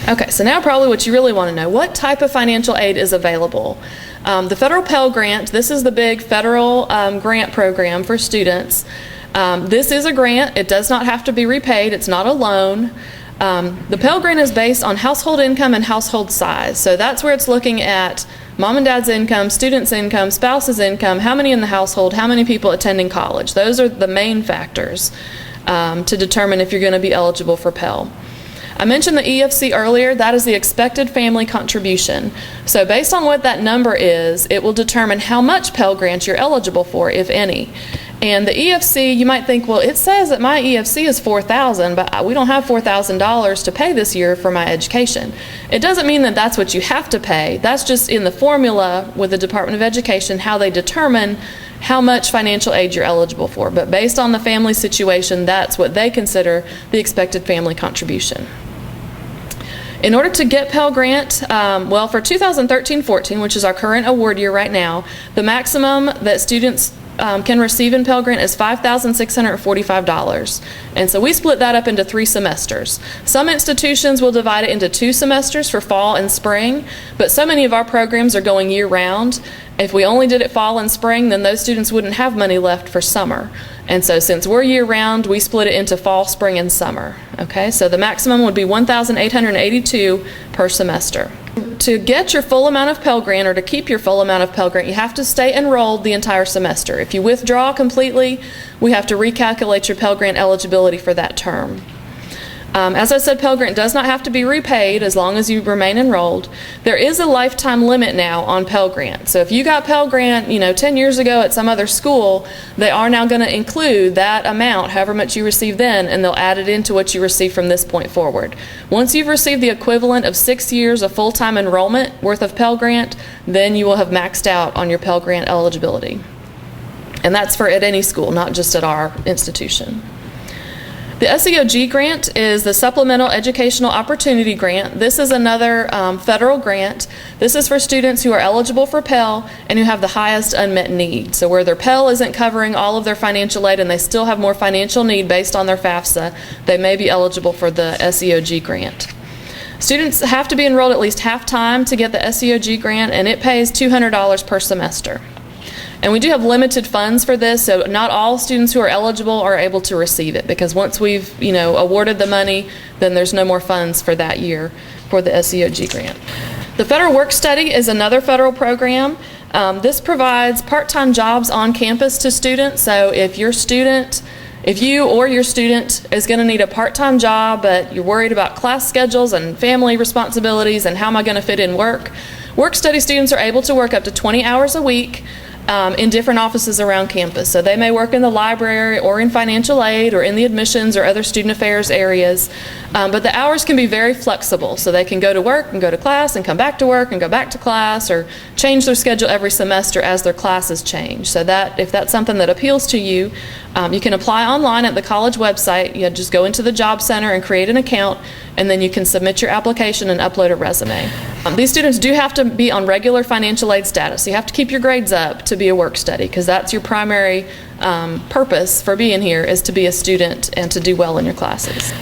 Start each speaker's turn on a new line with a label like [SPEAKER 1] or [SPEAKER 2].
[SPEAKER 1] Okay, so now probably what you really want to know, what type of financial aid is available? The federal Pell Grant, this is the big federal grant program for students. This is a grant. It does not have to be repaid. It's not a loan. The Pell Grant is based on household income and household size. So that's where it's looking at mom and dad's income, students' income, spouse's income, how many in the household, how many people attending college. Those are the main factors to determine if you're going to be eligible for Pell. I mentioned the EFC earlier. That is the expected family contribution. So based on what that number is, it will determine how much Pell Grant you're eligible for, if any. And the EFC, you might think, well, it says that my EFC is $4,000, but we don't have $4,000 to pay this year for my education. It doesn't mean that that's what you have to pay. That's just in the formula with the Department of Education, how they determine how much financial aid you're eligible for. But based on the family situation, that's what they consider the expected family contribution. In order to get Pell Grant, well, for 2013-14, which is our current award year right now, the maximum that students can receive in Pell Grant is $5,645. And so we split that up into 3 semesters. Some institutions will divide it into 2 semesters for fall and spring, but so many of our programs are going year-round. If we only did it fall and spring, then those students wouldn't have money left for summer. And so since we're year-round, we split it into fall, spring, and summer. Okay, so the maximum would be $1,882 per semester. To get your full amount of Pell Grant, or to keep your full amount of Pell Grant, you have to stay enrolled the entire semester. If you withdraw completely, we have to recalculate your Pell Grant eligibility for that term. As I said, Pell Grant does not have to be repaid as long as you remain enrolled. There is a lifetime limit now on Pell Grant. So if you got Pell Grant, 10 years ago at some other school, they are now going to include that amount, however much you received then, and they'll add it into what you receive from this point forward. Once you've received the equivalent of 6 years of full-time enrollment worth of Pell Grant, then you will have maxed out on your Pell Grant eligibility. And that's for at any school, not just at our institution. The SWG grant is the Supplemental Educational Opportunity Grant. This is another federal grant. This is for students who are eligible for Pell and who have the highest unmet need. So where their Pell isn't covering all of their financial aid and they still have more financial need based on their FAFSA, they may be eligible for the SWG grant. Students have to be enrolled at least half-time to get the SWG grant, and it pays $200 per semester. And we do have limited funds for this, so not all students who are eligible are able to receive it, because once we've awarded the money, then there's no more funds for that year for the SWG grant. The Federal Work Study is another federal program. This provides part-time jobs on campus to students. So if you or your student is going to need a part-time job, but you're worried about class schedules and family responsibilities and how am I going to fit in work, Work Study students are able to work up to 20 hours a week in different offices around campus. So they may work in the library or in financial aid or in the admissions or other student affairs areas. But the hours can be very flexible. So they can go to work and go to class and come back to work and go back to class, or change their schedule every semester as their classes change. So that if that's something that appeals to you, you can apply online at the college website. You just go into the Job Center and create an account, and then you can submit your application and upload a resume. These students do have to be on regular financial aid status. You have to keep your grades up to be a work study, because that's your primary purpose for being here, is to be a student and to do well in your classes.